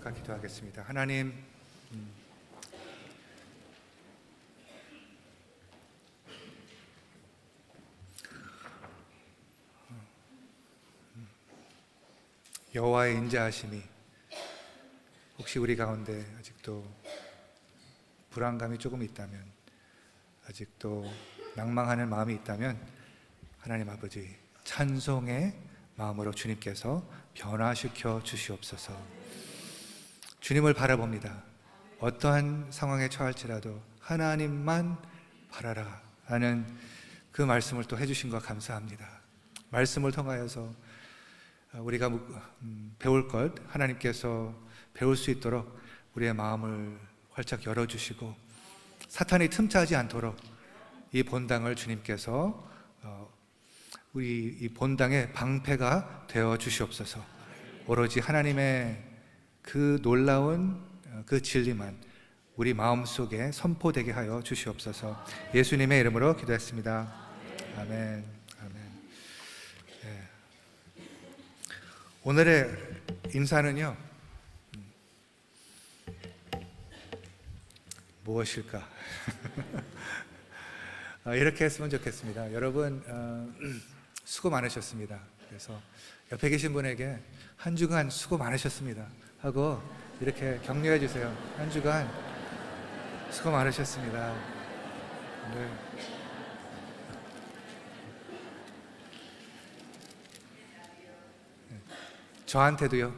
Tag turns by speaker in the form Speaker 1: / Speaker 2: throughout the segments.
Speaker 1: 잠깐 기도하겠습니다. 하나님, 여호와의 인자하심이 혹시 우리 가운데 아직도 불안감이 조금 있다면, 아직도 낭망하는 마음이 있다면 하나님 아버지, 찬송의 마음으로 주님께서 변화시켜 주시옵소서. 주님을 바라봅니다. 어떠한 상황에 처할지라도 하나님만 바라라 하는 그 말씀을 또 해주신 것 감사합니다. 말씀을 통하여서 우리가 배울 것, 하나님께서 배울 수 있도록 우리의 마음을 활짝 열어주시고 사탄이 틈타지 않도록 이 본당을 주님께서 우리 이 본당의 방패가 되어 주시옵소서. 오로지 하나님의 그 놀라운 그 진리만 우리 마음속에 선포되게 하여 주시옵소서. 예수님의 이름으로 기도했습니다. 아멘. 아멘. 네. 오늘의 인사는요, 무엇일까? 이렇게 했으면 좋겠습니다. 여러분, 수고 많으셨습니다. 그래서 옆에 계신 분에게 한 주간 수고 많으셨습니다 하고 이렇게 격려해 주세요. 한 주간 수고 많으셨습니다. 네. 저한테도요.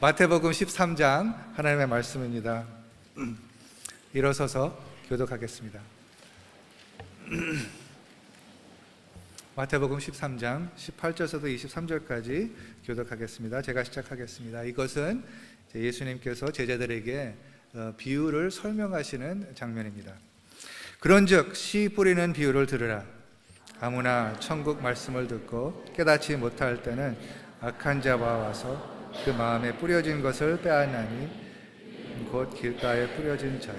Speaker 1: 마태복음 13장 하나님의 말씀입니다. 일어서서 교독하겠습니다. 마태복음 13장 18절에서 23절까지 교독하겠습니다. 제가 시작하겠습니다. 이것은 예수님께서 제자들에게 비유를 설명하시는 장면입니다. 그런즉 씨 뿌리는 비유를 들으라. 아무나 천국 말씀을 듣고 깨닫지 못할 때는 악한 자가 와서 그 마음에 뿌려진 것을 빼앗나니 곧 길가에 뿌려진 자요.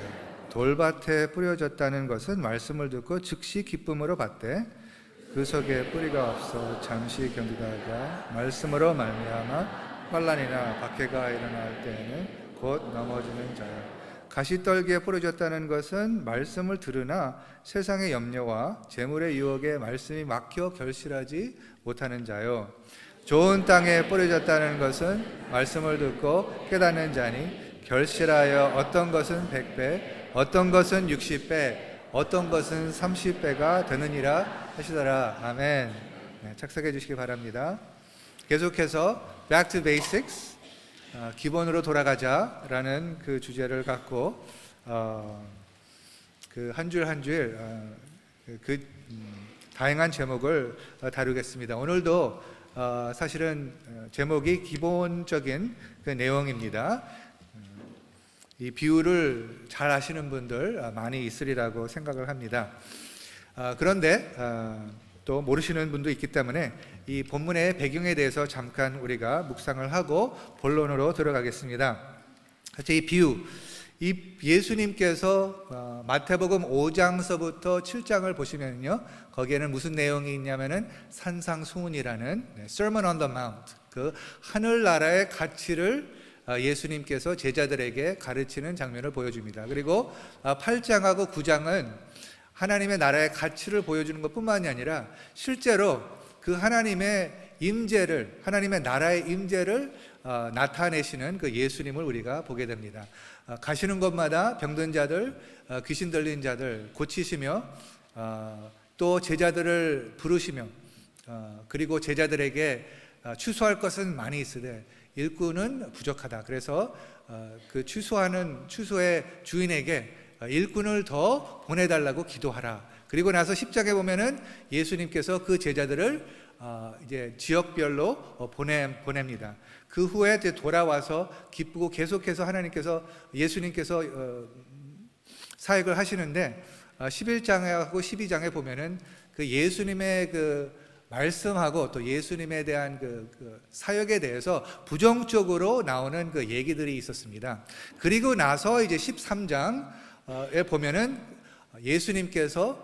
Speaker 1: 돌밭에 뿌려졌다는 것은 말씀을 듣고 즉시 기쁨으로 받되 그 속에 뿌리가 없어 잠시 견디다가 말씀으로 말미암아 환난이나 박해가 일어날 때에는 곧 넘어지는 자요. 가시떨기에 뿌려졌다는 것은 말씀을 들으나 세상의 염려와 재물의 유혹에 말씀이 막혀 결실하지 못하는 자요. 좋은 땅에 뿌려졌다는 것은 말씀을 듣고 깨닫는 자니 결실하여 어떤 것은 100배, 어떤 것은 60배, 어떤 것은 30배가 되느니라 하시더라. 아멘. 네, 착석해 주시기 바랍니다. 계속해서 Back to Basics, 기본으로 돌아가자라는 그 주제를 갖고 그 한 줄 한 줄 다양한 제목을 다루겠습니다. 오늘도 사실은 제목이 기본적인 그 내용입니다. 이 비유를 잘 아시는 분들 많이 있으리라고 생각을 합니다. 그런데 또 모르시는 분도 있기 때문에 이 본문의 배경에 대해서 잠깐 우리가 묵상을 하고 본론으로 들어가겠습니다. 이 비유, 이 예수님께서 마태복음 5장서부터 7장을 보시면요, 거기에는 무슨 내용이 있냐면은 산상수훈이라는 Sermon on the Mount, 그 하늘나라의 가치를 예수님께서 제자들에게 가르치는 장면을 보여줍니다. 그리고 8장하고 9장은 하나님의 나라의 가치를 보여주는 것뿐만이 아니라 실제로 그 하나님의 임재를, 하나님의 나라의 임재를 나타내시는 그 예수님을 우리가 보게 됩니다. 가시는 곳마다 병든 자들, 귀신 들린 자들 고치시며 또 제자들을 부르시며 그리고 제자들에게 취소할 것은 많이 있으되 일꾼은 부족하다. 그래서 그 취소의 주인에게 일꾼을 더 보내달라고 기도하라. 그리고 나서 10장에 보면은 예수님께서 그 제자들을 이제 지역별로 보냅니다. 그 후에 이제 돌아와서 기쁘고 계속해서 하나님께서 예수님께서 사역을 하시는데 11장하고 12장에 보면은 그 예수님의 그 말씀하고 또 예수님에 대한 그 사역에 대해서 부정적으로 나오는 그 얘기들이 있었습니다. 그리고 나서 이제 13장에 보면은 예수님께서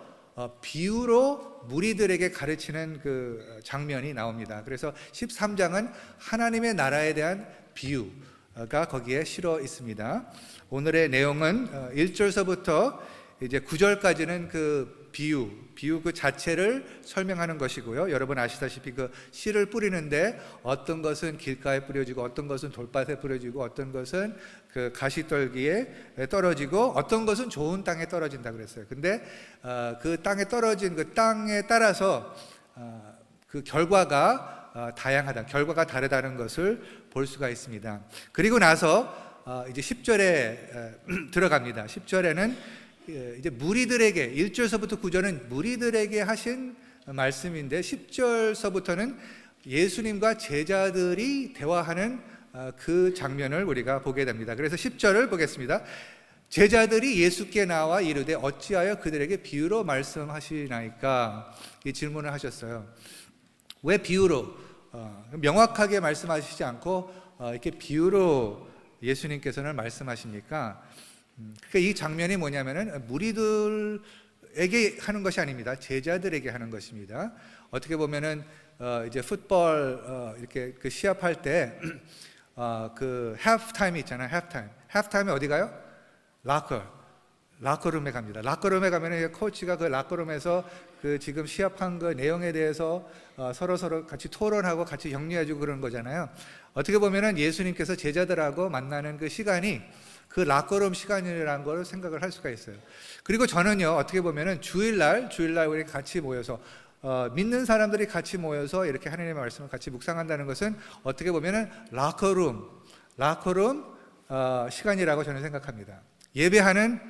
Speaker 1: 비유로 무리들에게 가르치는 그 장면이 나옵니다. 그래서 13장은 하나님의 나라에 대한 비유가 거기에 실어 있습니다. 오늘의 내용은 1절서부터 이제 9절까지는 그 비유 그 자체를 설명하는 것이고요. 여러분 아시다시피 그 씨를 뿌리는데 어떤 것은 길가에 뿌려지고 어떤 것은 돌밭에 뿌려지고 어떤 것은 그 가시떨기에 떨어지고 어떤 것은 좋은 땅에 떨어진다 그랬어요. 근데 그 땅에 떨어진 그 땅에 따라서 그 결과가 결과가 다르다는 것을 볼 수가 있습니다. 그리고 나서 이제 10절에 들어갑니다. 10절에는 이제 무리들에게 1절서부터 9절은 무리들에게 하신 말씀인데 10절서부터는 예수님과 제자들이 대화하는 그 장면을 우리가 보게 됩니다. 그래서 10절을 보겠습니다. 제자들이 예수께 나와 이르되 어찌하여 그들에게 비유로 말씀하시나이까? 이 질문을 하셨어요. 왜 비유로? 명확하게 말씀하시지 않고 이렇게 비유로 예수님께서는 말씀하십니까? 그러니까 이 장면이 뭐냐면은 무리들에게 하는 것이 아닙니다. 제자들에게 하는 것입니다. 어떻게 보면은 이제 풋볼 이렇게 그 시합할 때 그 하프타임이 있잖아요. 하프타임에 어디 가요? 라커룸에 갑니다. 라커룸에 가면은 코치가 그 라커룸에서 그 지금 시합한 그 내용에 대해서 서로 같이 토론하고 같이 격려해주고 그런 거잖아요. 어떻게 보면은 예수님께서 제자들하고 만나는 그 시간이 그 라커룸 시간이라는 걸 생각을 할 수가 있어요. 그리고 저는요, 어떻게 보면은 주일날 우리 같이 모여서 믿는 사람들이 같이 모여서 이렇게 하나님의 말씀을 같이 묵상한다는 것은 어떻게 보면은 라커룸 시간이라고 저는 생각합니다. 예배하는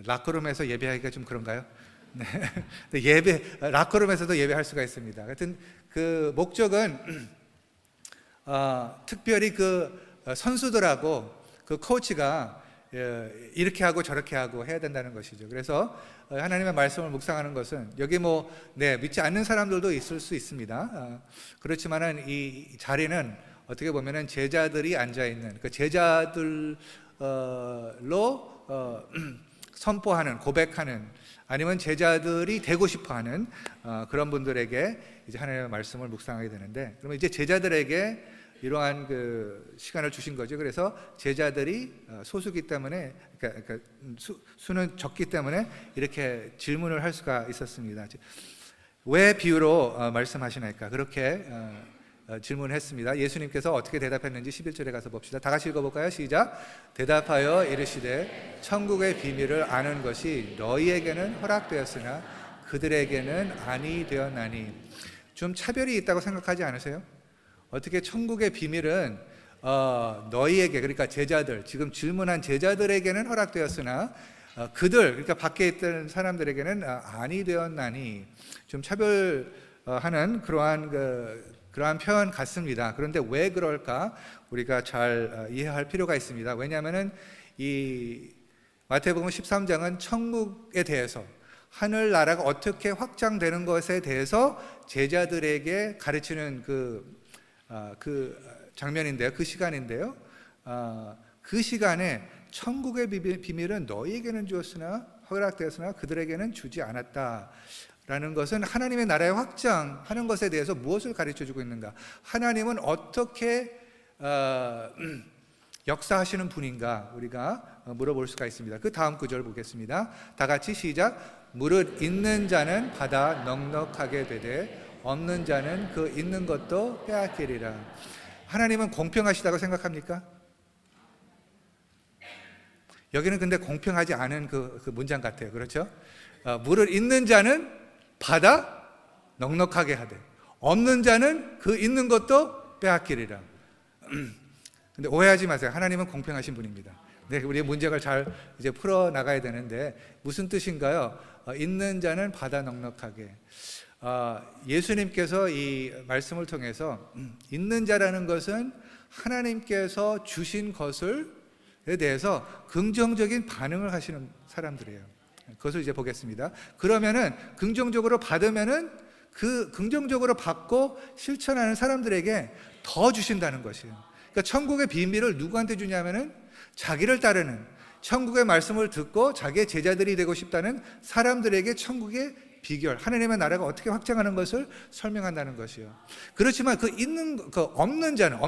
Speaker 1: 라커룸에서 예배하기가 좀 그런가요? 네. 라커룸에서도 예배할 수가 있습니다. 하여튼 그 목적은 특별히 그 선수들하고 그 코치가 이렇게 하고 저렇게 하고 해야 된다는 것이죠. 그래서 하나님의 말씀을 묵상하는 것은 여기 믿지 않는 사람들도 있을 수 있습니다. 그렇지만은 이 자리는 어떻게 보면은 제자들이 앉아 있는 그 제자들로 선포하는 고백하는 아니면 제자들이 되고 싶어하는 그런 분들에게 이제 하나님의 말씀을 묵상하게 되는데, 그러면 이제 제자들에게 이러한 그 시간을 주신 거죠. 그래서 제자들이 소수기 때문에 그러니까 수는 적기 때문에 이렇게 질문을 할 수가 있었습니다. 왜 비유로 말씀하시나이까? 그렇게 질문했습니다. 예수님께서 어떻게 대답했는지 11절에 가서 봅시다. 다 같이 읽어볼까요? 시작. 대답하여 이르시되 천국의 비밀을 아는 것이 너희에게는 허락되었으나 그들에게는 아니 되었나니. 좀 차별이 있다고 생각하지 않으세요? 어떻게 천국의 비밀은 너희에게, 그러니까 제자들, 지금 질문한 제자들에게는 허락되었으나 그러니까 밖에 있던 사람들에게는 아니 되었나니. 좀 차별하는 그러한 표현 같습니다. 그런데 왜 그럴까 우리가 잘 이해할 필요가 있습니다. 왜냐하면은 이 마태복음 13장은 천국에 대해서, 하늘나라가 어떻게 확장되는 것에 대해서 제자들에게 가르치는 그 장면인데요, 그 시간인데요, 그 시간에 천국의 비밀은 너희에게는 주었으나 허락되었으나 그들에게는 주지 않았다라는 것은 하나님의 나라의 확장하는 것에 대해서 무엇을 가르쳐주고 있는가, 하나님은 어떻게 역사하시는 분인가 우리가 물어볼 수가 있습니다. 그 다음 구절 보겠습니다. 다 같이 시작. 무릇 있는 자는 받아 넉넉하게 되되 없는 자는 그 있는 것도 빼앗기리라. 하나님은 공평하시다고 생각합니까? 여기는 근데 공평하지 않은 그 문장 같아요. 그렇죠? 무릇 있는 자는 받아 넉넉하게 하되 없는 자는 그 있는 것도 빼앗기리라. 근데 오해하지 마세요. 하나님은 공평하신 분입니다. 네, 우리의 문제를 잘 이제 풀어 나가야 되는데 무슨 뜻인가요? 있는 자는 받아 넉넉하게. 예수님께서 이 말씀을 통해서 있는 자라는 것은 하나님께서 주신 것에 대해서 긍정적인 반응을 하시는 사람들이에요. 그것을 이제 보겠습니다. 그러면은 긍정적으로 받으면은 그 긍정적으로 받고 실천하는 사람들에게 더 주신다는 것이에요. 그러니까 천국의 비밀을 누구한테 주냐면은 자기를 따르는, 천국의 말씀을 듣고 자기의 제자들이 되고 싶다는 사람들에게 천국의 비결, 하나님의 나라가 어떻게 확장하는 것을 설명한다는 것이요. 그렇지만 없는 자는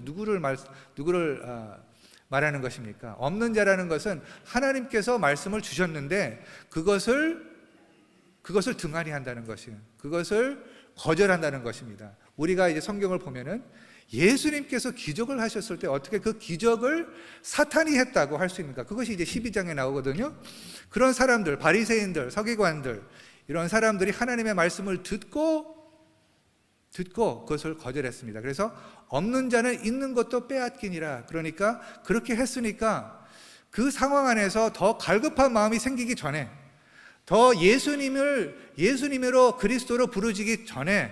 Speaker 1: 누구를 말하는 것입니까? 없는 자라는 것은 하나님께서 말씀을 주셨는데 그것을 등한히 한다는 것이에요. 그것을 거절한다는 것입니다. 우리가 이제 성경을 보면은 예수님께서 기적을 하셨을 때 어떻게 그 기적을 사탄이 했다고 할 수 있는가? 그것이 이제 12장에 나오거든요. 그런 사람들, 바리새인들, 서기관들, 이런 사람들이 하나님의 말씀을 듣고 그것을 거절했습니다. 그래서 없는 자는 있는 것도 빼앗기니라. 그러니까 그렇게 했으니까 그 상황 안에서 더 갈급한 마음이 생기기 전에, 더 예수님으로 그리스도로 부르짖기 전에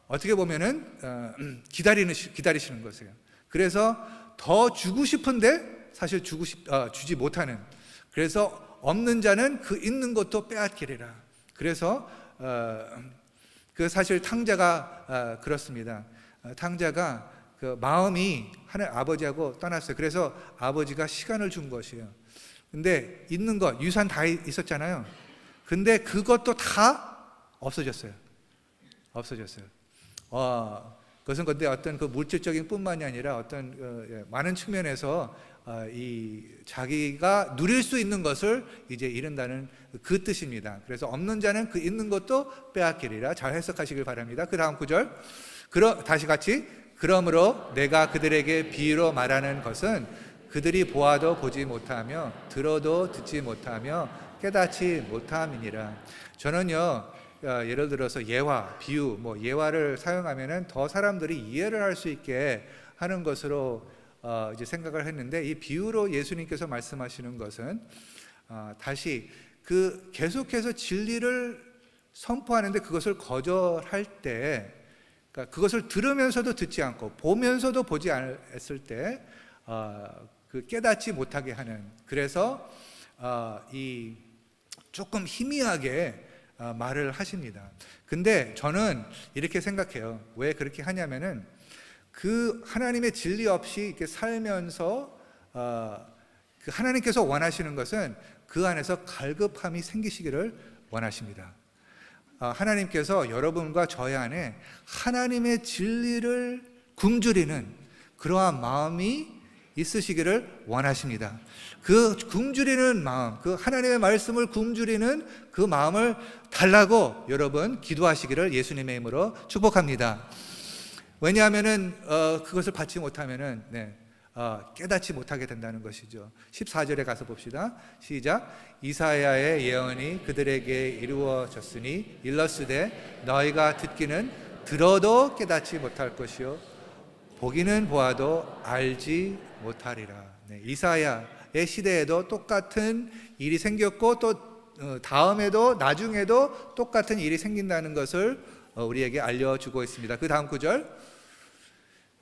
Speaker 1: 어떻게 보면은 기다리시는 것이에요. 그래서 더 주고 싶은데 사실 주지 못하는, 그래서 없는 자는 그 있는 것도 빼앗기리라. 그래서 그 사실 탕자가 그렇습니다. 탕자가 그 마음이 하나님 아버지하고 떠났어요. 그래서 아버지가 시간을 준 것이에요. 근데 있는 것, 유산 다 있었잖아요. 근데 그것도 다 없어졌어요. 그것은 근데 어떤 그 물질적인 뿐만이 아니라 어떤 많은 측면에서 이 자기가 누릴 수 있는 것을 이제 잃는다는 그 뜻입니다. 그래서 없는 자는 그 있는 것도 빼앗기리라. 잘 해석하시길 바랍니다. 그 다음 구절, 다시 같이, 그러므로 내가 그들에게 비유로 말하는 것은 그들이 보아도 보지 못하며 들어도 듣지 못하며 깨닫지 못함이니라. 저는요, 예를 들어서 예화, 비유, 예화를 사용하면은 더 사람들이 이해를 할 수 있게 하는 것으로 이제 생각을 했는데, 이 비유로 예수님께서 말씀하시는 것은 다시 계속해서 진리를 선포하는데 그것을 거절할 때, 그러니까 그것을 들으면서도 듣지 않고 보면서도 보지 않았을 때 그 깨닫지 못하게 하는, 그래서 이 조금 희미하게 말을 하십니다. 근데 저는 이렇게 생각해요. 왜 그렇게 하냐면은 그 하나님의 진리 없이 이렇게 살면서 그 하나님께서 원하시는 것은 그 안에서 갈급함이 생기시기를 원하십니다. 하나님께서 여러분과 저희 안에 하나님의 진리를 굶주리는 그러한 마음이 있으시기를 원하십니다. 그 굶주리는 마음, 그 하나님의 말씀을 굶주리는 그 마음을 달라고 여러분 기도하시기를 예수님의 이름으로 축복합니다. 왜냐하면은 그것을 받지 못하면은 깨닫지 못하게 된다는 것이죠. 14절에 가서 봅시다. 시작. 이사야의 예언이 그들에게 이루어졌으니 일렀으되 너희가 듣기는 들어도 깨닫지 못할 것이요 보기는 보아도 알지 못하리라. 이사야의 시대에도 똑같은 일이 생겼고 또 다음에도 나중에도 똑같은 일이 생긴다는 것을 우리에게 알려주고 있습니다. 그 다음 구절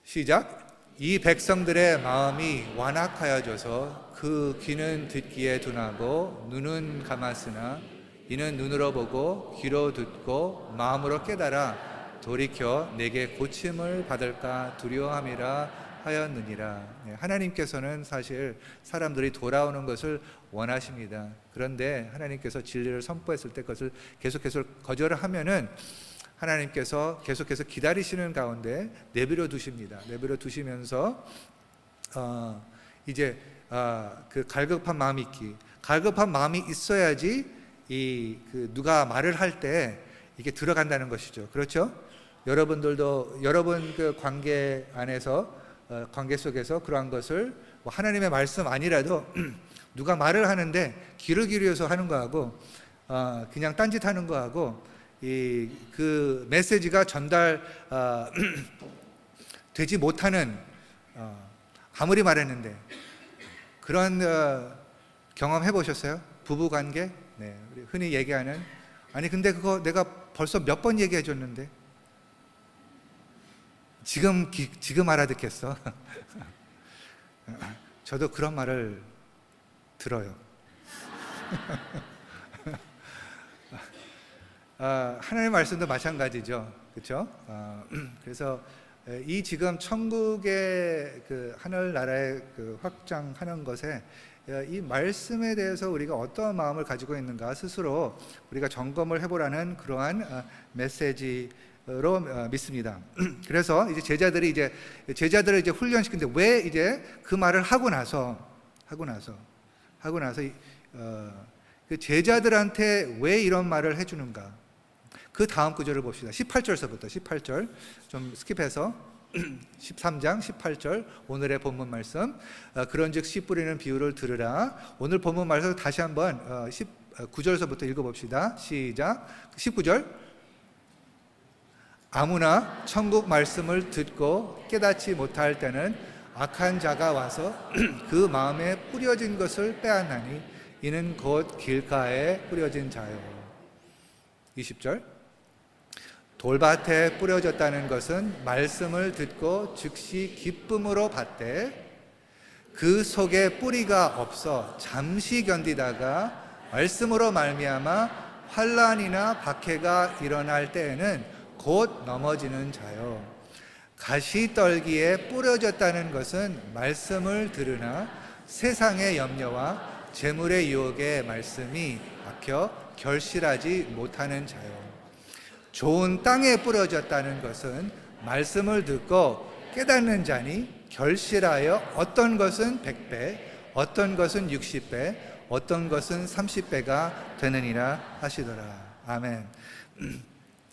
Speaker 1: 시작. 이 백성들의 마음이 완악하여져서 그 귀는 듣기에 둔하고 눈은 감았으나 이는 눈으로 보고 귀로 듣고 마음으로 깨달아 돌이켜 내게 고침을 받을까 두려워함이라 하였느니라. 하나님께서는 사실 사람들이 돌아오는 것을 원하십니다. 그런데 하나님께서 진리를 선포했을 때 그것을 계속해서 거절을 하면은 하나님께서 계속해서 기다리시는 가운데 내버려 두십니다. 내버려 두시면서 이제 그 갈급한 마음이 있어야지 누가 말을 할 때 이게 들어간다는 것이죠. 그렇죠? 여러분들도 여러분 그 관계 안에서 관계 속에서 그러한 것을 하나님의 말씀 아니라도 누가 말을 하는데 귀를 기울여서 하는 거하고 그냥 딴짓하는 거하고 그 메시지가 전달 되지 못하는, 아무리 말했는데 그런 경험 해보셨어요? 부부 관계? 우리 흔히 얘기하는, 아니 근데 그거 내가 벌써 몇 번 얘기해 줬는데 지금 알아듣겠어. 저도 그런 말을 들어요. 하나님의 말씀도 마찬가지죠. 그렇죠? 그래서 이 지금 천국의 그 하늘나라의 그 확장하는 것에 이 말씀에 대해서 우리가 어떤 마음을 가지고 있는가 스스로 우리가 점검을 해보라는 그러한 메시지로 믿습니다. 그래서 이제 제자들을 이제 훈련시키는데 왜 이제 그 말을 하고 나서 그 제자들한테 왜 이런 말을 해주는가? 그 다음 구절을 봅시다. 18절서부터 18절 좀 스킵해서 13장 18절 오늘의 본문 말씀. 그런즉 씨 뿌리는 비유를 들으라. 오늘 본문 말씀 다시 한번 19절서부터 읽어봅시다. 시작. 19절. 아무나 천국 말씀을 듣고 깨닫지 못할 때는 악한 자가 와서 그 마음에 뿌려진 것을 빼앗나니 이는 곧 길가에 뿌려진 자요. 20절. 돌밭에 뿌려졌다는 것은 말씀을 듣고 즉시 기쁨으로 받되 그 속에 뿌리가 없어 잠시 견디다가 말씀으로 말미암아 환난이나 박해가 일어날 때에는 곧 넘어지는 자요. 가시떨기에 뿌려졌다는 것은 말씀을 들으나 세상의 염려와 재물의 유혹에 말씀이 박혀 결실하지 못하는 자요. 좋은 땅에 뿌려졌다는 것은 말씀을 듣고 깨닫는 자니 결실하여 어떤 것은 100배, 어떤 것은 60배, 어떤 것은 30배가 되느니라 하시더라. 아멘.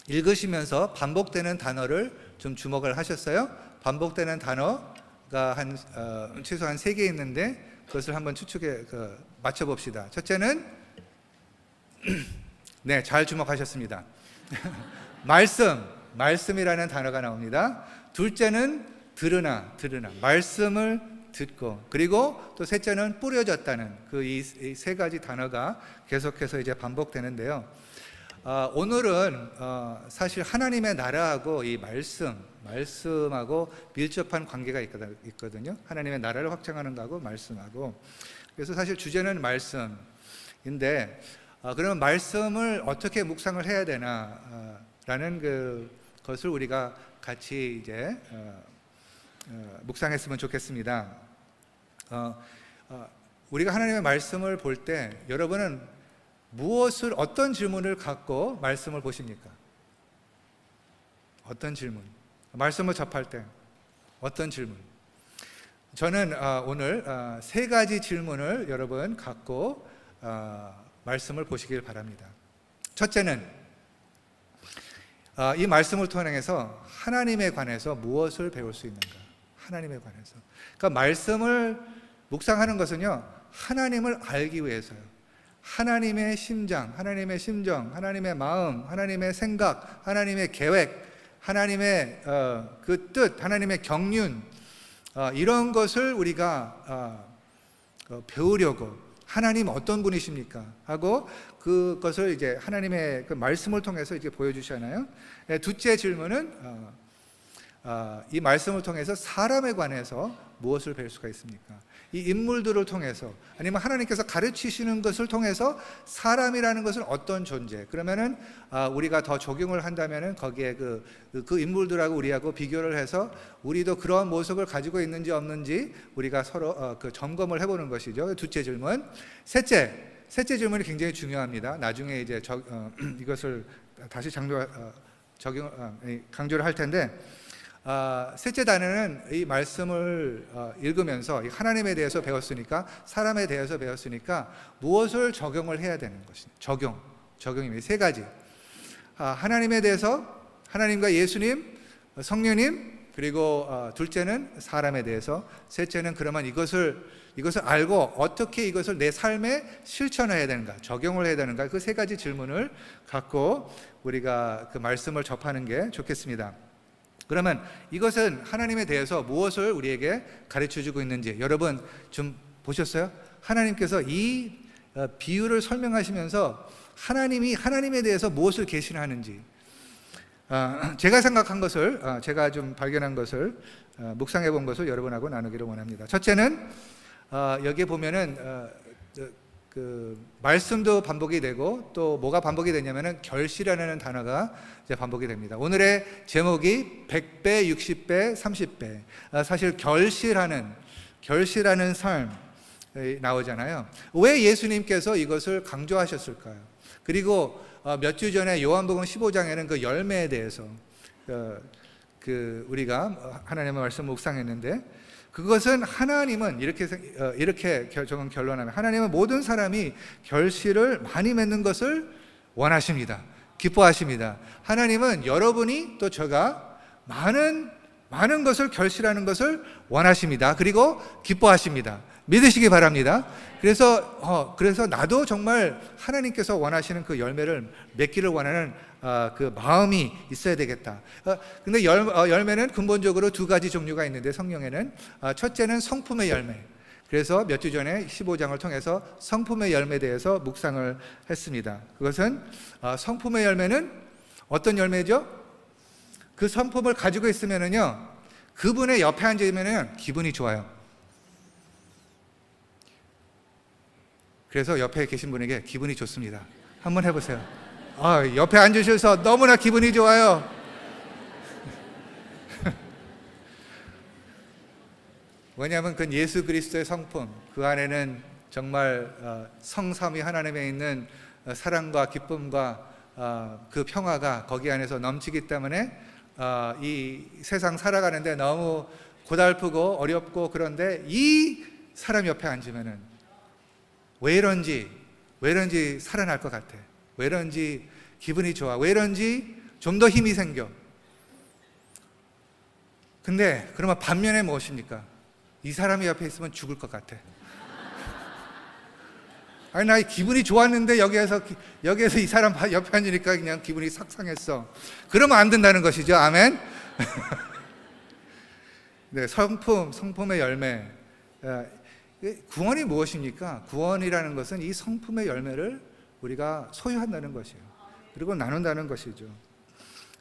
Speaker 1: 읽으시면서 반복되는 단어를 좀 주목을 하셨어요? 반복되는 단어가 최소한 3개 있는데 그것을 한번 맞춰봅시다. 첫째는 네, 잘 주목하셨습니다. 말씀이라는 단어가 나옵니다. 둘째는 들으나, 말씀을 듣고, 그리고 또 셋째는 뿌려졌다는 그 이 3가지 단어가 계속해서 이제 반복되는데요. 오늘은 사실 하나님의 나라하고 이 말씀하고 밀접한 관계가 있거든요. 하나님의 나라를 확장하는 거하고 말씀하고. 그래서 사실 주제는 말씀인데 그러면 말씀을 어떻게 묵상을 해야 되나 라는 그것을 우리가 같이 이제 묵상했으면 좋겠습니다. 우리가 하나님의 말씀을 볼 때 여러분은 어떤 질문을 갖고 말씀을 보십니까? 어떤 질문? 말씀을 접할 때 어떤 질문? 저는 오늘 3가지 질문을 여러분 갖고 말씀을 보시길 바랍니다. 첫째는 이 말씀을 통해서 하나님에 관해서 무엇을 배울 수 있는가? 하나님에 관해서. 그러니까 말씀을 묵상하는 것은요, 하나님을 알기 위해서요. 하나님의 심장, 하나님의 심정, 하나님의 마음, 하나님의 생각, 하나님의 계획, 하나님의 그 뜻, 하나님의 경륜, 이런 것을 우리가 배우려고, 하나님 어떤 분이십니까? 하고 그것을 이제 하나님의 그 말씀을 통해서 이제 보여주시잖아요. 둘째 질문은 이 말씀을 통해서 사람에 관해서 무엇을 배울 수가 있습니까? 이 인물들을 통해서, 아니면 하나님께서 가르치시는 것을 통해서 사람이라는 것은 어떤 존재, 그러면은 우리가 더 적용을 한다면은 거기에 그 인물들하고 우리하고 비교를 해서 우리도 그런 모습을 가지고 있는지 없는지 우리가 서로 그 점검을 해보는 것이죠. 둘째 질문. 셋째 질문이 굉장히 중요합니다. 나중에 이제 이것을 다시 강조를 할 텐데, 셋째 단어는 이 말씀을 읽으면서 하나님에 대해서 배웠으니까, 사람에 대해서 배웠으니까 무엇을 적용을 해야 되는 것입니다. 적용입니다. 3가지. 하나님에 대해서, 하나님과 예수님, 성령님, 그리고 둘째는 사람에 대해서, 셋째는 그러면 이것을 알고 어떻게 이것을 내 삶에 실천해야 되는가, 적용을 해야 되는가, 그 3가지 질문을 갖고 우리가 그 말씀을 접하는 게 좋겠습니다. 그러면 이것은 하나님에 대해서 무엇을 우리에게 가르쳐주고 있는지 여러분 좀 보셨어요? 하나님께서 이 비유를 설명하시면서 하나님에 대해서 무엇을 계시하는지, 제가 생각한 것을, 제가 좀 발견한 것을, 묵상해 본 것을 여러분하고 나누기를 원합니다. 첫째는 여기에 보면은 그 말씀도 반복이 되고 또 뭐가 반복이 되냐면은 결실이라는 단어가 이제 반복이 됩니다. 오늘의 제목이 100배, 60배, 30배. 사실 결실하는 삶 나오잖아요. 왜 예수님께서 이것을 강조하셨을까요? 그리고 몇 주 전에 요한복음 15장에는 그 열매에 대해서 우리가 하나님의 말씀 묵상했는데, 그것은 하나님은 이렇게 조금 결론하면, 하나님은 모든 사람이 결실을 많이 맺는 것을 원하십니다. 기뻐하십니다. 하나님은 여러분이 또 제가 많은 것을 결실하는 것을 원하십니다. 그리고 기뻐하십니다. 믿으시기 바랍니다. 그래서 나도 정말 하나님께서 원하시는 그 열매를 맺기를 원하는 그 마음이 있어야 되겠다. 근데 열매는 근본적으로 두 가지 종류가 있는데, 성경에는 첫째는 성품의 열매. 그래서 몇 주 전에 15장을 통해서 성품의 열매에 대해서 묵상을 했습니다. 그것은 성품의 열매는 어떤 열매죠? 그 성품을 가지고 있으면은요, 그분의 옆에 앉으면은 기분이 좋아요. 그래서 옆에 계신 분에게 기분이 좋습니다. 한번 해보세요. 옆에 앉으셔서 너무나 기분이 좋아요. 왜냐하면 그 예수 그리스도의 성품, 그 안에는 정말 성삼위 하나님에 있는 사랑과 기쁨과 그 평화가 거기 안에서 넘치기 때문에 이 세상 살아가는데 너무 고달프고 어렵고, 그런데 이 사람 옆에 앉으면은 왜 이런지 살아날 것 같아. 왜 이런지 기분이 좋아. 왜 이런지 좀 더 힘이 생겨. 근데 그러면 반면에 무엇입니까? 이 사람이 옆에 있으면 죽을 것 같아. 아니, 나 기분이 좋았는데 여기에서 이 사람 옆에 앉으니까 그냥 기분이 싹 상했어. 그러면 안 된다는 것이죠. 아멘. 네, 성품의 열매. 구원이 무엇입니까? 구원이라는 것은 이 성품의 열매를 우리가 소유한다는 것이에요. 그리고 나눈다는 것이죠.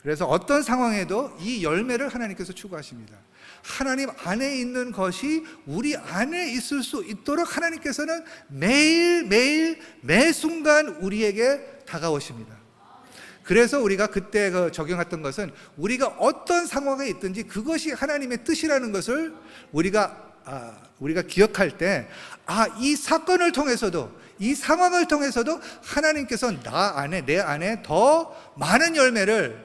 Speaker 1: 그래서 어떤 상황에도 이 열매를 하나님께서 추구하십니다. 하나님 안에 있는 것이 우리 안에 있을 수 있도록 하나님께서는 매일 매 순간 우리에게 다가오십니다. 그래서 우리가 그때 적용했던 것은, 우리가 어떤 상황에 있든지 그것이 하나님의 뜻이라는 것을 우리가 기억할 때, 이 사건을 통해서도, 이 상황을 통해서도 하나님께서 내 안에 더 많은 열매를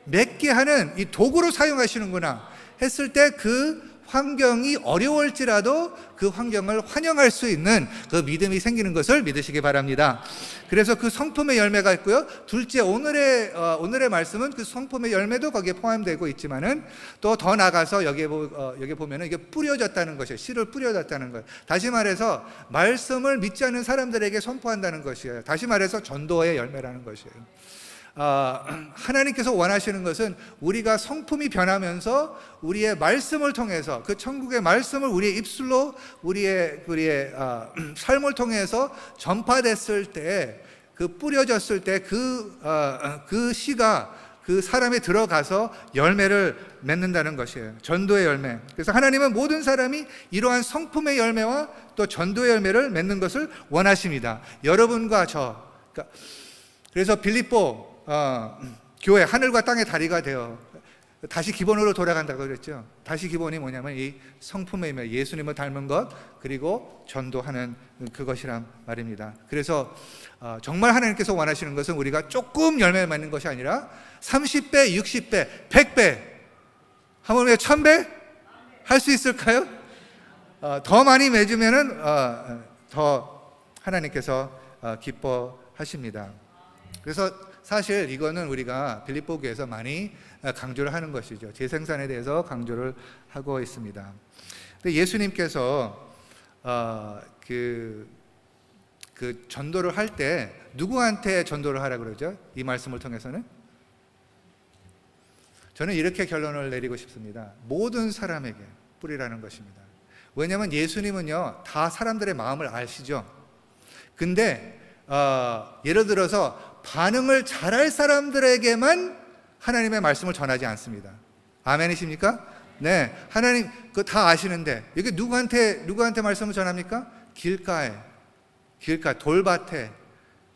Speaker 1: 맺게 하는 이 도구로 사용하시는구나 했을 때, 그 환경이 어려울지라도 그 환경을 환영할 수 있는 그 믿음이 생기는 것을 믿으시기 바랍니다. 그래서 그 성품의 열매가 있고요. 둘째, 오늘의 말씀은 그 성품의 열매도 거기에 포함되고 있지만은, 또 더 나가서 여기 보면은 이게 뿌려졌다는 것이에요. 씨를 뿌려졌다는 거예요. 다시 말해서 말씀을 믿지 않는 사람들에게 선포한다는 것이에요. 다시 말해서 전도의 열매라는 것이에요. 하나님께서 원하시는 것은 우리가 성품이 변하면서 우리의 말씀을 통해서, 그 천국의 말씀을 우리의 입술로, 우리의 삶을 통해서 전파됐을 때, 그 뿌려졌을 때 그 씨가 그 사람에 들어가서 열매를 맺는다는 것이에요. 전도의 열매. 그래서 하나님은 모든 사람이 이러한 성품의 열매와 또 전도의 열매를 맺는 것을 원하십니다. 여러분과 저. 그래서 빌립보 교회, 하늘과 땅의 다리가 되어 다시 기본으로 돌아간다고 그랬죠. 다시 기본이 뭐냐면 이 성품의 열매, 예수님을 닮은 것, 그리고 전도하는 그것이란 말입니다. 그래서 정말 하나님께서 원하시는 것은 우리가 조금 열매를 맺는 것이 아니라 30배, 60배, 100배, 하물며 1000배 할 수 있을까요? 더 많이 맺으면은 더 하나님께서 기뻐하십니다. 그래서 사실 이거는 우리가 빌립보 교회에서 많이 강조를 하는 것이죠. 재생산에 대해서 강조를 하고 있습니다. 근데 예수님께서 그 전도를 할 때 누구한테 전도를 하라고 그러죠? 이 말씀을 통해서는 저는 이렇게 결론을 내리고 싶습니다. 모든 사람에게 뿌리라는 것입니다. 왜냐하면 예수님은요, 다 사람들의 마음을 아시죠. 근데 예를 들어서 반응을 잘할 사람들에게만 하나님의 말씀을 전하지 않습니다. 아멘이십니까? 네, 하나님 그거 다 아시는데, 여기 누구한테 말씀을 전합니까? 길가에, 길가, 돌밭에,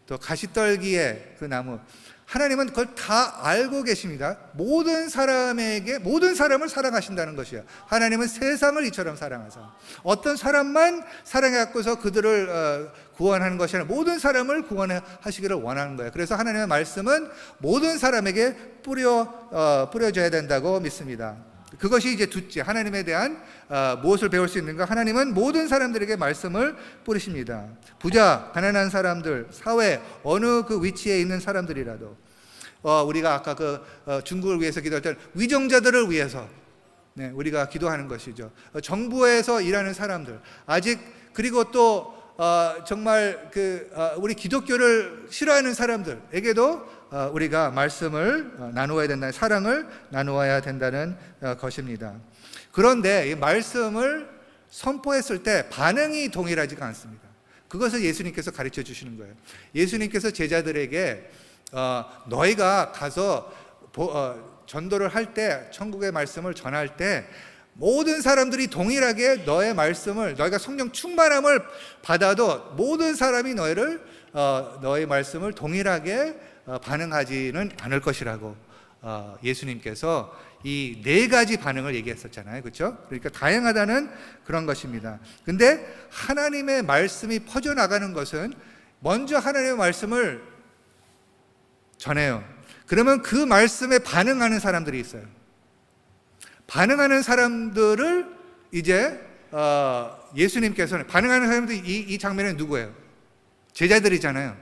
Speaker 1: 또 가시떨기에 그 나무, 하나님은 그걸 다 알고 계십니다. 모든 사람에게, 모든 사람을 사랑하신다는 것이에요. 하나님은 세상을 이처럼 사랑하사 어떤 사람만 사랑해갖고서 그들을 구원하는 것이 아니라 모든 사람을 구원하시기를 원하는 거예요. 그래서 하나님의 말씀은 모든 사람에게 뿌려져야 된다고 믿습니다. 그것이 이제 둘째, 하나님에 대한 무엇을 배울 수 있는가? 하나님은 모든 사람들에게 말씀을 뿌리십니다. 부자, 가난한 사람들, 사회 어느 그 위치에 있는 사람들이라도, 우리가 아까 중국을 위해서 기도할 때 위정자들을 위해서 우리가 기도하는 것이죠. 정부에서 일하는 사람들, 아직, 그리고 또 정말 우리 기독교를 싫어하는 사람들에게도 우리가 말씀을 나누어야 된다는, 사랑을 나누어야 된다는 것입니다. 그런데 이 말씀을 선포했을 때 반응이 동일하지가 않습니다. 그것을 예수님께서 가르쳐 주시는 거예요. 예수님께서 제자들에게 너희가 가서 전도를 할 때, 천국의 말씀을 전할 때 모든 사람들이 동일하게 너의 말씀을, 너희가 성령 충만함을 받아도 모든 사람이 너의 말씀을 동일하게 반응하지는 않을 것이라고 예수님께서 이 네 가지 반응을 얘기했었잖아요. 그렇죠? 그러니까 다양하다는 그런 것입니다. 근데 하나님의 말씀이 퍼져나가는 것은 먼저 하나님의 말씀을 전해요. 그러면 그 말씀에 반응하는 사람들이 있어요. 반응하는 사람들을 이제 예수님께서는, 반응하는 사람들이 이 장면은 누구예요? 제자들이잖아요.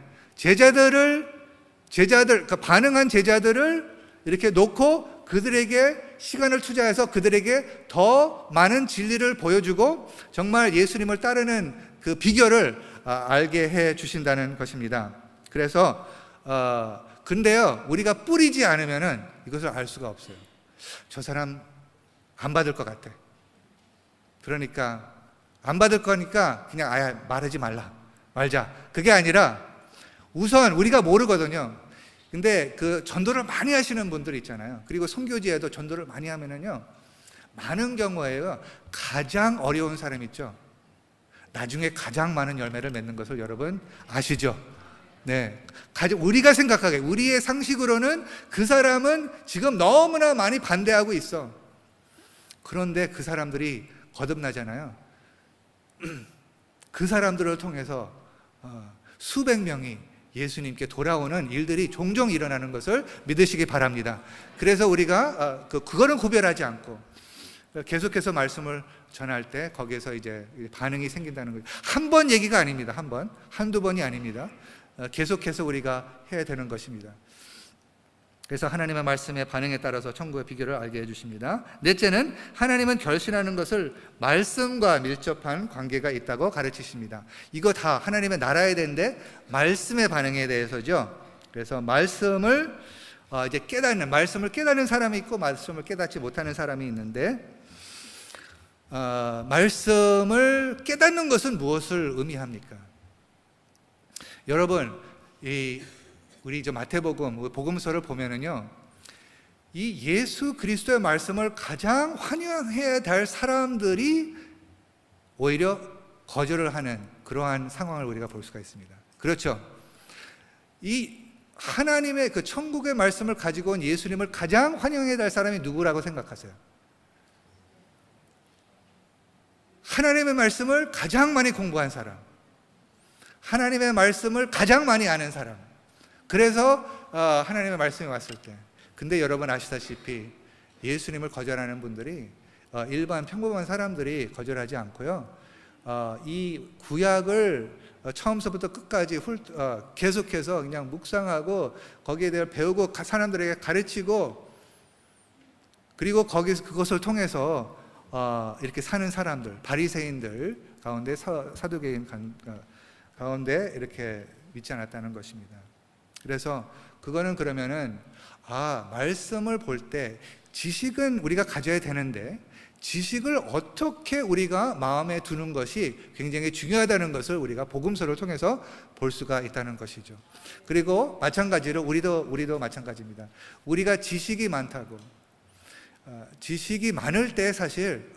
Speaker 1: 그러니까 반응한 제자들을 이렇게 놓고 그들에게 시간을 투자해서 그들에게 더 많은 진리를 보여주고 정말 예수님을 따르는 그 비결을 알게 해 주신다는 것입니다. 그래서 근데요, 우리가 뿌리지 않으면은 이것을 알 수가 없어요. 저 사람 안 받을 것 같아. 그러니까 안 받을 거니까 그냥 아예 말하지 말자. 그게 아니라 우선 우리가 모르거든요. 근데 그 전도를 많이 하시는 분들 있잖아요. 그리고 선교지에도 전도를 많이 하면은요, 많은 경우에요, 가장 어려운 사람 있죠. 나중에 가장 많은 열매를 맺는 것을 여러분 아시죠? 네. 우리가 생각하기에, 우리의 상식으로는 그 사람은 지금 너무나 많이 반대하고 있어. 그런데 그 사람들이 거듭나잖아요. 그 사람들을 통해서 수백 명이 예수님께 돌아오는 일들이 종종 일어나는 것을 믿으시기 바랍니다. 그래서 우리가 그거는 구별하지 않고 계속해서 말씀을 전할 때 거기에서 이제 반응이 생긴다는 거예요. 한 번 얘기가 아닙니다. 한두 번이 아닙니다. 계속해서 우리가 해야 되는 것입니다. 그래서 하나님의 말씀의 반응에 따라서 천국의 비결을 알게 해주십니다. 넷째는 하나님은 결신하는 것을 말씀과 밀접한 관계가 있다고 가르치십니다. 이거 다 하나님의 나라에 대한데 말씀의 반응에 대해서죠. 그래서 말씀을 이제 말씀을 깨닫는 사람이 있고 말씀을 깨닫지 못하는 사람이 있는데, 말씀을 깨닫는 것은 무엇을 의미합니까? 여러분, 우리 이제 마태복음, 복음서를 보면은요, 이 예수 그리스도의 말씀을 가장 환영해야 될 사람들이 오히려 거절을 하는 그러한 상황을 우리가 볼 수가 있습니다. 그렇죠? 이 하나님의 그 천국의 말씀을 가지고 온 예수님을 가장 환영해야 될 사람이 누구라고 생각하세요? 하나님의 말씀을 가장 많이 공부한 사람, 하나님의 말씀을 가장 많이 아는 사람. 그래서 하나님의 말씀이 왔을 때, 근데 여러분 아시다시피 예수님을 거절하는 분들이 일반 평범한 사람들이 거절하지 않고요, 이 구약을 처음서부터 끝까지 계속해서 그냥 묵상하고 거기에 대해 배우고 사람들에게 가르치고, 그리고 거기서 그것을 통해서 이렇게 사는 사람들, 바리새인들 가운데, 사두개인 가운데 이렇게 믿지 않았다는 것입니다. 그래서 그거는 그러면은 말씀을 볼 때 지식은 우리가 가져야 되는데 지식을 어떻게 우리가 마음에 두는 것이 굉장히 중요하다는 것을 우리가 복음서를 통해서 볼 수가 있다는 것이죠. 그리고 마찬가지로 우리도 마찬가지입니다. 우리가 지식이 많다고, 지식이 많을 때 사실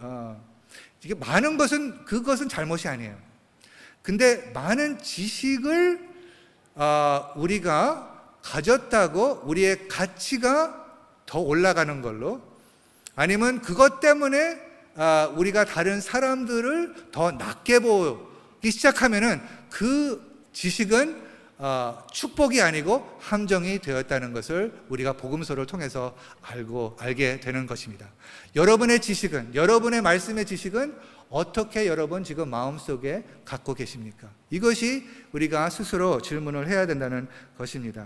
Speaker 1: 이게 많은 것은, 그것은 잘못이 아니에요. 근데 많은 지식을 우리가 가졌다고 우리의 가치가 더 올라가는 걸로, 아니면 그것 때문에 우리가 다른 사람들을 더 낮게 보기 시작하면은 그 지식은 축복이 아니고 함정이 되었다는 것을 우리가 복음서를 통해서 알게 되는 것입니다. 여러분의 지식은, 여러분의 말씀의 지식은 어떻게 여러분 지금 마음속에 갖고 계십니까? 이것이 우리가 스스로 질문을 해야 된다는 것입니다.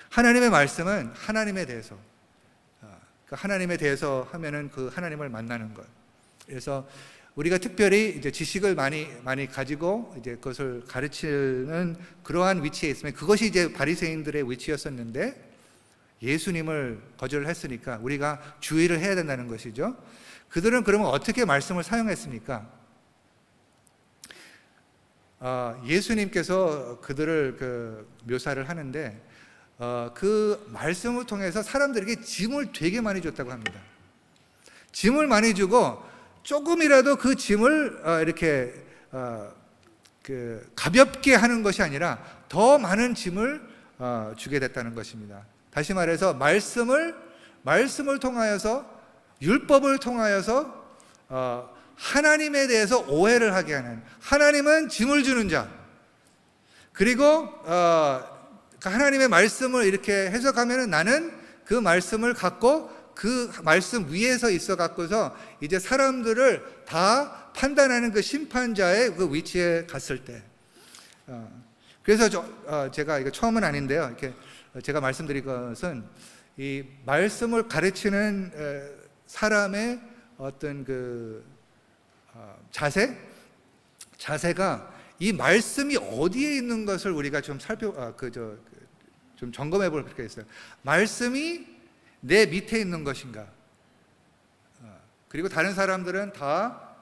Speaker 1: 하나님의 말씀은 하나님에 대해서, 하나님에 대해서 하면은 그 하나님을 만나는 것. 그래서 우리가 특별히 이제 지식을 많이 가지고 이제 그것을 가르치는 그러한 위치에 있으면, 그것이 이제 바리새인들의 위치였었는데 예수님을 거절을 했으니까 우리가 주의를 해야 된다는 것이죠. 그들은 그러면 어떻게 말씀을 사용했습니까? 예수님께서 그들을 묘사를 하는데 그 말씀을 통해서 사람들에게 짐을 되게 많이 줬다고 합니다. 짐을 많이 주고 조금이라도 그 짐을 이렇게 가볍게 하는 것이 아니라 더 많은 짐을 주게 됐다는 것입니다. 다시 말해서 말씀을 통하여서, 율법을 통하여서 하나님에 대해서 오해를 하게 하는, 하나님은 짐을 주는 자, 그리고 하나님의 말씀을 이렇게 해석하면 나는 그 말씀을 갖고 그 말씀 위에서 있어 갖고서 이제 사람들을 다 판단하는 그 심판자의 그 위치에 갔을 때, 그래서 제가 이거 처음은 아닌데요, 이렇게 제가 말씀드릴 것은 이 말씀을 가르치는 사람의 어떤 그 자세가 이 말씀이 어디에 있는 것을 우리가 좀 좀 점검해 볼 필요가 있어요. 말씀이 내 밑에 있는 것인가? 그리고 다른 사람들은 다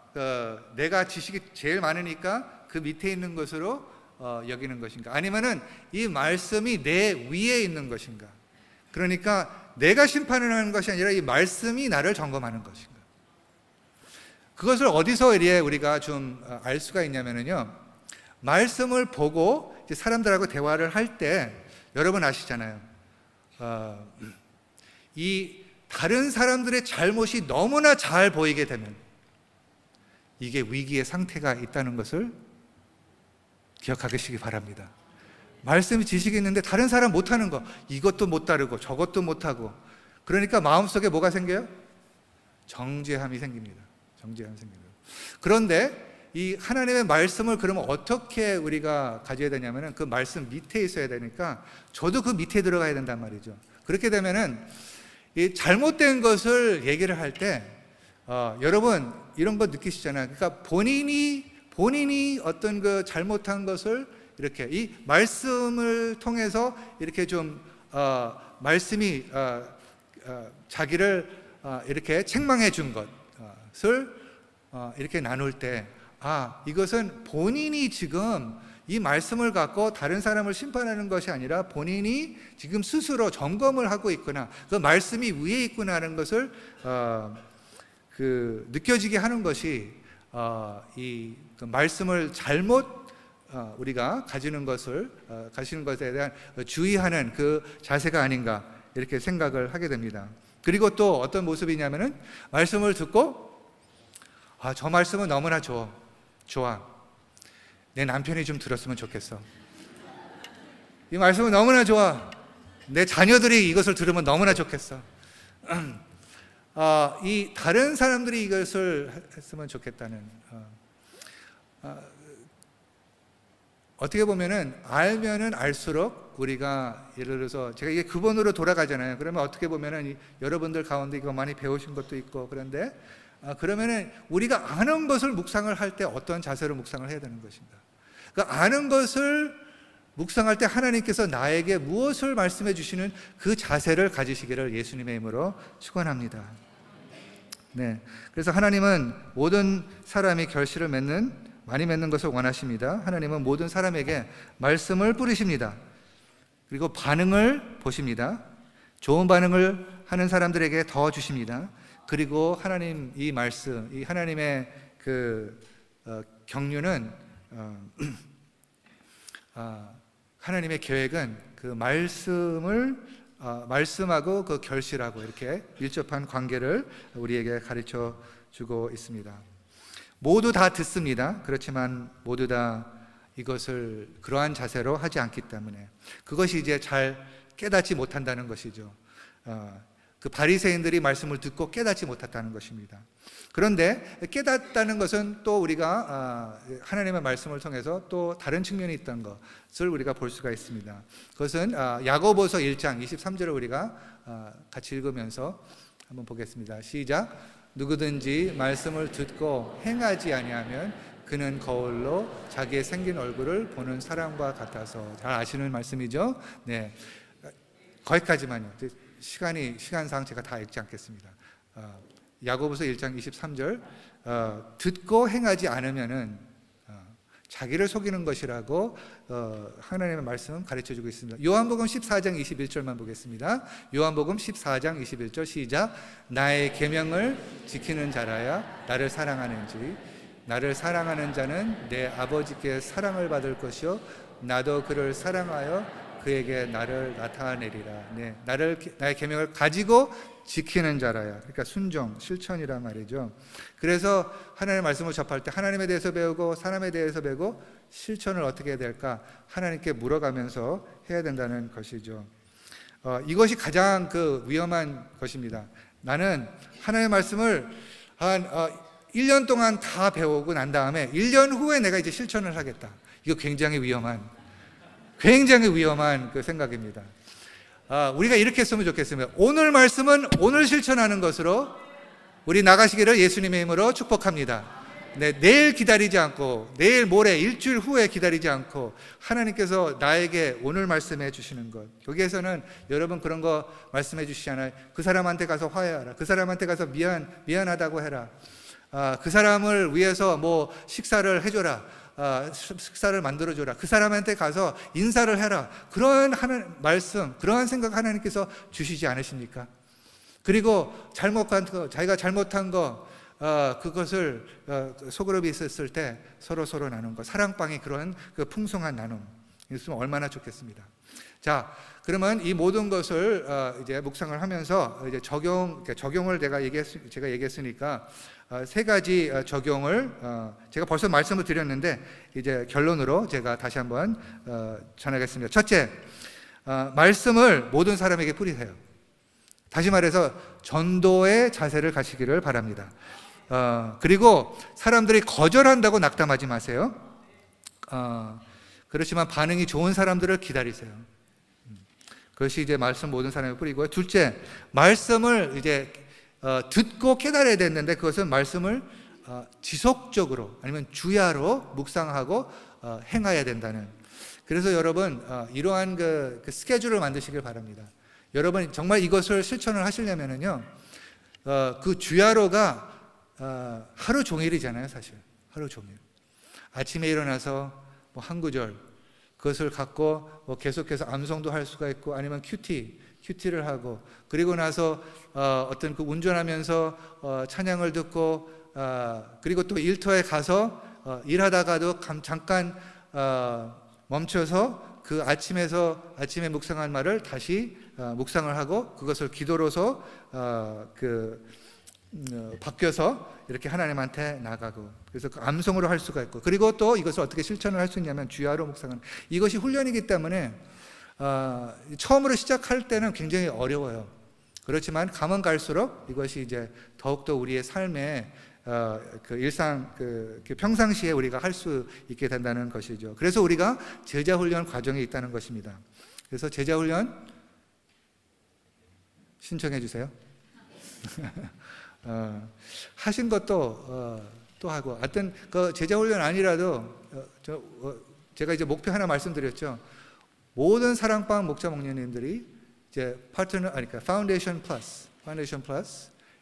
Speaker 1: 내가 지식이 제일 많으니까 그 밑에 있는 것으로 여기는 것인가? 아니면은 이 말씀이 내 위에 있는 것인가? 그러니까 내가 심판을 하는 것이 아니라 이 말씀이 나를 점검하는 것인가? 그것을 어디서 우리가 좀 알 수가 있냐면요, 말씀을 보고 이제 사람들하고 대화를 할 때, 여러분 아시잖아요, 이 다른 사람들의 잘못이 너무나 잘 보이게 되면 이게 위기의 상태가 있다는 것을 기억하시기 바랍니다. 말씀이 지식이 있는데 다른 사람 못하는 거, 이것도 못 다루고 저것도 못하고, 그러니까 마음속에 뭐가 생겨요? 정죄함이 생깁니다. 그런데 이 하나님의 말씀을 그러면 어떻게 우리가 가져야 되냐면은 그 말씀 밑에 있어야 되니까 저도 그 밑에 들어가야 된단 말이죠. 그렇게 되면은 이 잘못된 것을 얘기를 할 때 여러분 이런 거 느끼시잖아요. 그러니까 본인이 어떤 그 잘못한 것을 이렇게 이 말씀을 통해서 이렇게 좀 말씀이 자기를 이렇게 책망해 준 것을 이렇게 나눌 때, 이것은 본인이 지금 이 말씀을 갖고 다른 사람을 심판하는 것이 아니라 본인이 지금 스스로 점검을 하고 있구나, 그 말씀이 위에 있구나 하는 것을 느껴지게 하는 것이 이 그 말씀을 잘못 우리가 가지는 것에 대한 주의하는 그 자세가 아닌가, 이렇게 생각을 하게 됩니다. 그리고 또 어떤 모습이냐면은 말씀을 듣고 저 말씀은 너무나 좋아. 내 남편이 좀 들었으면 좋겠어. 이 말씀은 너무나 좋아. 내 자녀들이 이것을 들으면 너무나 좋겠어. 이 다른 사람들이 이것을 했으면 좋겠다는, 어떻게 보면은 알면은 알수록 우리가, 예를 들어서 제가 이게 근본으로 돌아가잖아요. 그러면 어떻게 보면은 여러분들 가운데 이거 많이 배우신 것도 있고, 그런데 그러면은 우리가 아는 것을 묵상을 할 때 어떤 자세로 묵상을 해야 되는 것인가? 그러니까 아는 것을 묵상할 때 하나님께서 나에게 무엇을 말씀해 주시는 그 자세를 가지시기를 예수님의 이름으로 축원합니다. 네, 그래서 하나님은 모든 사람이 결실을 많이 맺는 것을 원하십니다. 하나님은 모든 사람에게 말씀을 뿌리십니다. 그리고 반응을 보십니다. 좋은 반응을 하는 사람들에게 더 주십니다. 그리고 하나님 이 말씀, 이 하나님의 그 경륜은 하나님의 계획은 그 말씀하고 그 결실하고 이렇게 밀접한 관계를 우리에게 가르쳐 주고 있습니다. 모두 다 듣습니다. 그렇지만 모두 다 이것을 그러한 자세로 하지 않기 때문에 그것이 이제 잘 깨닫지 못한다는 것이죠. 그 바리새인들이 말씀을 듣고 깨닫지 못했다는 것입니다. 그런데 깨닫다는 것은 또 우리가 하나님의 말씀을 통해서 또 다른 측면이 있다는 것을 우리가 볼 수가 있습니다. 그것은 야고보서 1장 23절을 우리가 같이 읽으면서 한번 보겠습니다. 시작. 누구든지 말씀을 듣고 행하지 아니하면 그는 거울로 자기의 생긴 얼굴을 보는 사람과 같아서. 잘 아시는 말씀이죠? 네, 거기까지만요. 시간상 제가 다 읽지 않겠습니다. 야고보서 1장 23절 듣고 행하지 않으면은 자기를 속이는 것이라고 하나님의 말씀은 가르쳐주고 있습니다. 요한복음 14장 21절만 보겠습니다. 요한복음 14장 21절 시작. 나의 계명을 지키는 자라야 나를 사랑하는지 나를 사랑하는 자는 내 아버지께 사랑을 받을 것이요 나도 그를 사랑하여 그에게 나를 나타내리라. 네, 나의 계명을 가지고 지키는 자라야. 그러니까 순종, 실천이란 말이죠. 그래서 하나님의 말씀을 접할 때 하나님에 대해서 배우고 사람에 대해서 배우고 실천을 어떻게 해야 될까? 하나님께 물어가면서 해야 된다는 것이죠. 이것이 가장 위험한 것입니다. 나는 하나님의 말씀을 한 1년 동안 다 배우고 난 다음에 1년 후에 내가 이제 실천을 하겠다. 이거 굉장히 위험한 그 생각입니다. 우리가 이렇게 했으면 좋겠습니다. 오늘 말씀은 오늘 실천하는 것으로 우리 나가시기를 예수님의 이름으로 축복합니다. 네, 내일 기다리지 않고 내일 모레 일주일 후에 기다리지 않고 하나님께서 나에게 오늘 말씀해 주시는 것. 여기에서는 여러분 그런 거 말씀해 주시잖아요. 그 사람한테 가서 화해하라. 그 사람한테 가서 미안하다고 해라. 그 사람을 위해서 뭐 식사를 해줘라. 식사를 만들어줘라. 그 사람한테 가서 인사를 해라. 그런 말씀, 그러한 생각 하나님께서 주시지 않으십니까? 그리고 자기가 잘못한 거, 그것을 소그룹이 있었을 때 서로 나눈 것, 사랑방이 그런 그 풍성한 나눔 있으면 얼마나 좋겠습니다. 자, 그러면 이 모든 것을 이제 묵상을 하면서 이제 적용을 제가 얘기했으니까 세 가지 적용을 제가 벌써 말씀을 드렸는데 이제 결론으로 제가 다시 한번 전하겠습니다. 첫째, 말씀을 모든 사람에게 뿌리세요. 다시 말해서 전도의 자세를 가시기를 바랍니다. 그리고 사람들이 거절한다고 낙담하지 마세요. 그렇지만 반응이 좋은 사람들을 기다리세요. 그것이 이제 말씀 모든 사람에게 뿌리고요. 둘째, 말씀을 이제 듣고 깨달아야 됐는데 그것은 말씀을 지속적으로 아니면 주야로 묵상하고 행해야 된다는. 그래서 여러분 이러한 그 스케줄을 만드시길 바랍니다. 여러분 정말 이것을 실천을 하시려면은요, 그 주야로가 하루 종일이잖아요, 사실. 하루 종일. 아침에 일어나서 뭐 한 구절 그것을 갖고 뭐 계속해서 암송도 할 수가 있고 아니면 큐티를 하고 그리고 나서 어떤 그 운전하면서 찬양을 듣고 그리고 또 일터에 가서 일하다가도 잠깐 멈춰서 그 아침에 묵상한 말을 다시 묵상을 하고 그것을 기도로서 바뀌어서 이렇게 하나님한테 나가고 그래서 그 암송으로 할 수가 있고 그리고 또 이것을 어떻게 실천을 할 수 있냐면 주야로 묵상하는 이것이 훈련이기 때문에 처음으로 시작할 때는 굉장히 어려워요. 그렇지만 가면 갈수록 이것이 이제 더욱더 우리의 삶에 그 일상 그 평상시에 우리가 할 수 있게 된다는 것이죠. 그래서 우리가 제자 훈련 과정에 있다는 것입니다. 그래서 제자 훈련 신청해 주세요. 하신 것도 또 하고 하여튼 그 제자 훈련 아니라도 제가 이제 목표 하나 말씀드렸죠. 모든 사랑방 목자 목녀님들이 이제 그러니까 파운데이션 플러스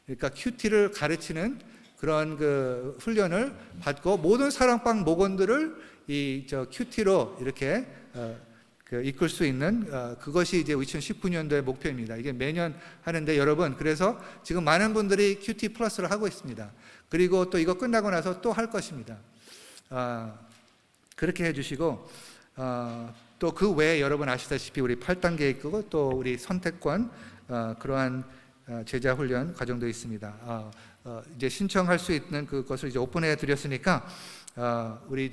Speaker 1: 그러니까 큐티를 가르치는 그런 그 훈련을 받고 모든 사랑방 목원들을 이 큐티로 이렇게 이끌 수 있는 그것이 이제 2019년도의 목표입니다. 이게 매년 하는데 여러분 그래서 지금 많은 분들이 큐티 플러스를 하고 있습니다. 그리고 또 이거 끝나고 나서 또 할 것입니다. 그렇게 해주시고 또 그 외에 여러분 아시다시피 우리 8단계 있고 또 우리 선택권 그러한 제자 훈련 과정도 있습니다. 이제 신청할 수 있는 그것을 이제 오픈해 드렸으니까 우리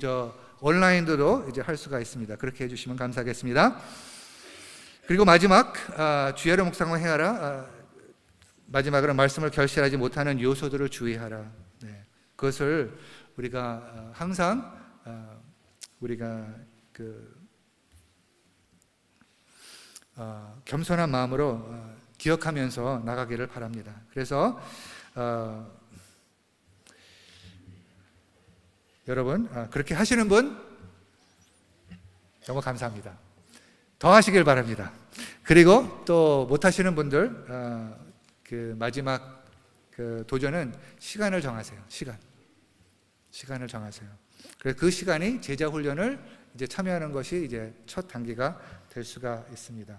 Speaker 1: 온라인으로도 이제 할 수가 있습니다. 그렇게 해주시면 감사하겠습니다. 그리고 마지막 주야로 묵상을 행하라. 마지막으로 말씀을 결실하지 못하는 요소들을 주의하라. 네. 그것을 우리가 항상 우리가 겸손한 마음으로 기억하면서 나가기를 바랍니다. 그래서 여러분 그렇게 하시는 분 너무 감사합니다. 더 하시길 바랍니다. 그리고 또 못하시는 분들 그 마지막 그 도전은 시간을 정하세요. 시간을 정하세요. 그래서 그 시간이 제자 훈련을 이제 참여하는 것이 이제 첫 단계가 될 수가 있습니다.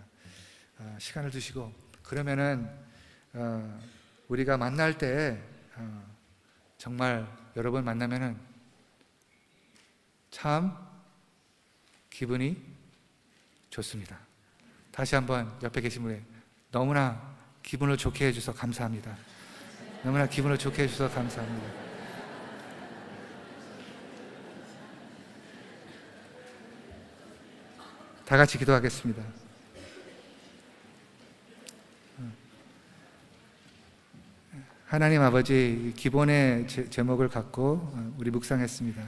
Speaker 1: 시간을 두시고 그러면은 우리가 만날 때 정말 여러분 만나면은 참 기분이 좋습니다. 다시 한번 옆에 계신 분이 너무나 기분을 좋게 해주셔서 감사합니다. 너무나 기분을 좋게 해주셔서 감사합니다. 다 같이 기도하겠습니다. 하나님 아버지, 기본의 제목을 갖고 우리 묵상했습니다.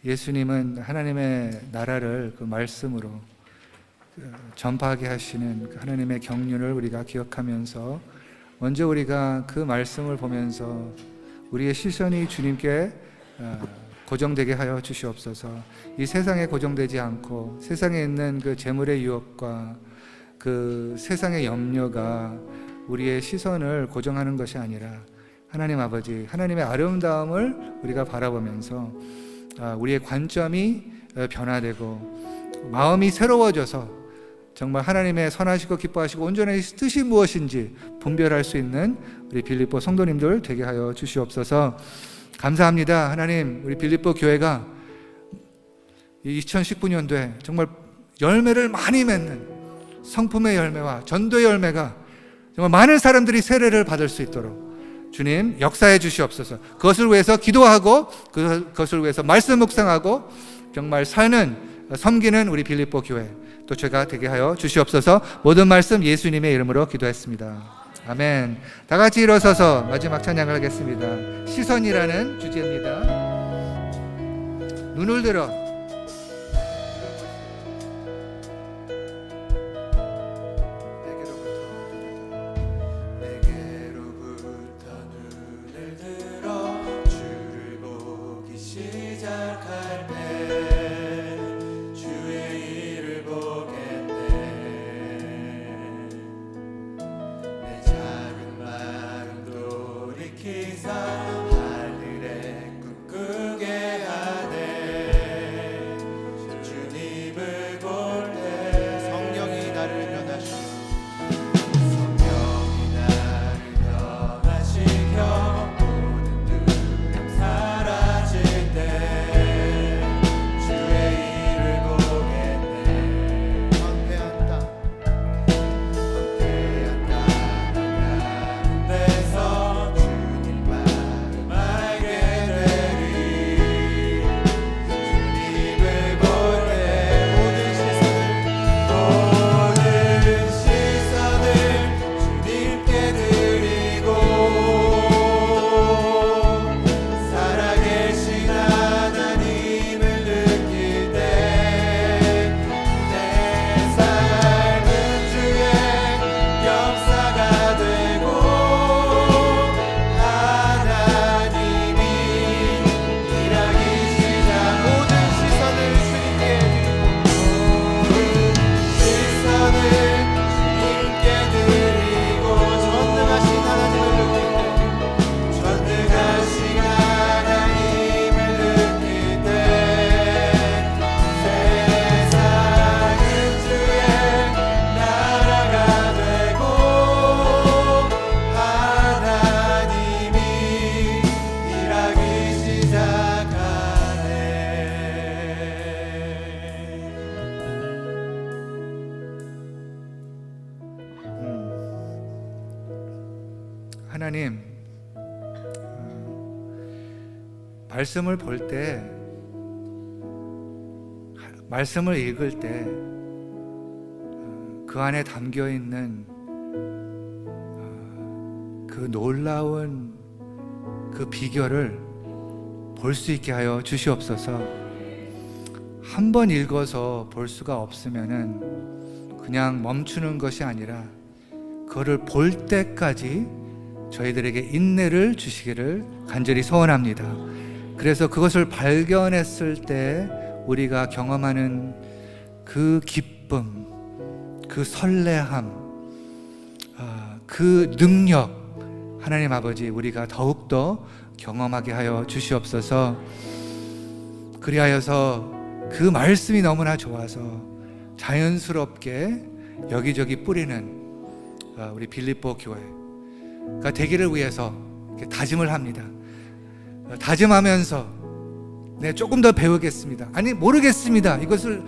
Speaker 1: 예수님은 하나님의 나라를 그 말씀으로 전파하게 하시는 하나님의 경륜을 우리가 기억하면서 먼저 우리가 그 말씀을 보면서 우리의 시선이 주님께 고정되게 하여 주시옵소서. 이 세상에 고정되지 않고 세상에 있는 그 재물의 유혹과 그 세상의 염려가 우리의 시선을 고정하는 것이 아니라 하나님 아버지, 하나님의 아름다움을 우리가 바라보면서 우리의 관점이 변화되고 마음이 새로워져서 정말 하나님의 선하시고 기뻐하시고 온전한 뜻이 무엇인지 분별할 수 있는 우리 빌립보 성도님들 되게 하여 주시옵소서. 감사합니다. 하나님, 우리 빌립보 교회가 2019년도에 정말 열매를 많이 맺는 성품의 열매와 전도의 열매가 정말 많은 사람들이 세례를 받을 수 있도록 주님 역사해 주시옵소서. 그것을 위해서 기도하고 그것을 위해서 말씀 묵상하고 정말 섬기는 우리 빌립보 교회 또 제가 되게 하여 주시옵소서. 모든 말씀 예수님의 이름으로 기도했습니다. 아멘. 다 같이 일어서서 마지막 찬양을 하겠습니다. 시선이라는 주제입니다. 눈을 들어 말씀을 볼 때, 말씀을 읽을 때 그 안에 담겨 있는 그 놀라운 그 비결을 볼 수 있게 하여 주시옵소서. 한 번 읽어서 볼 수가 없으면은 그냥 멈추는 것이 아니라 그거를 볼 때까지 저희들에게 인내를 주시기를 간절히 소원합니다. 그래서 그것을 발견했을 때 우리가 경험하는 그 기쁨, 그 설레함, 그 능력, 하나님 아버지 우리가 더욱더 경험하게 하여 주시옵소서. 그리하여서 그 말씀이 너무나 좋아서 자연스럽게 여기저기 뿌리는 우리 빌립보 교회가 되기를 위해서 다짐을 합니다. 다짐하면서 조금 더 배우겠습니다. 아니 모르겠습니다. 이것을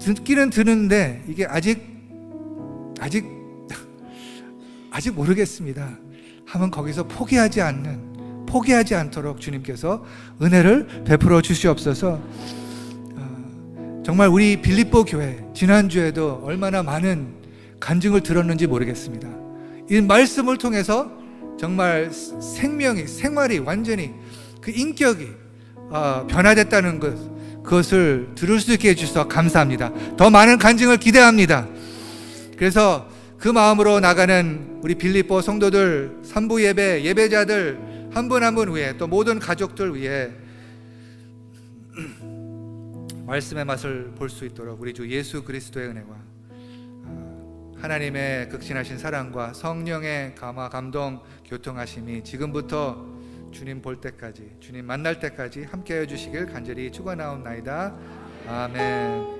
Speaker 1: 듣기는 듣는데 이게 아직 모르겠습니다 하면 거기서 포기하지 않도록 주님께서 은혜를 베풀어 주시옵소서. 정말 우리 빌립보 교회 지난주에도 얼마나 많은 간증을 들었는지 모르겠습니다. 이 말씀을 통해서 정말 생활이 완전히 그 인격이 변화됐다는 그것을 들을 수 있게 해주셔서 감사합니다. 더 많은 간증을 기대합니다. 그래서 그 마음으로 나가는 우리 빌립보 성도들, 산부 예배자들 한 분 한 분 위해, 또 모든 가족들 위해 말씀의 맛을 볼 수 있도록 우리 주 예수 그리스도의 은혜와 하나님의 극진하신 사랑과 성령의 감화, 감동, 교통하심이 지금부터 주님 볼 때까지, 주님 만날 때까지 함께해 주시길 간절히 축원하옵나이다. 아멘.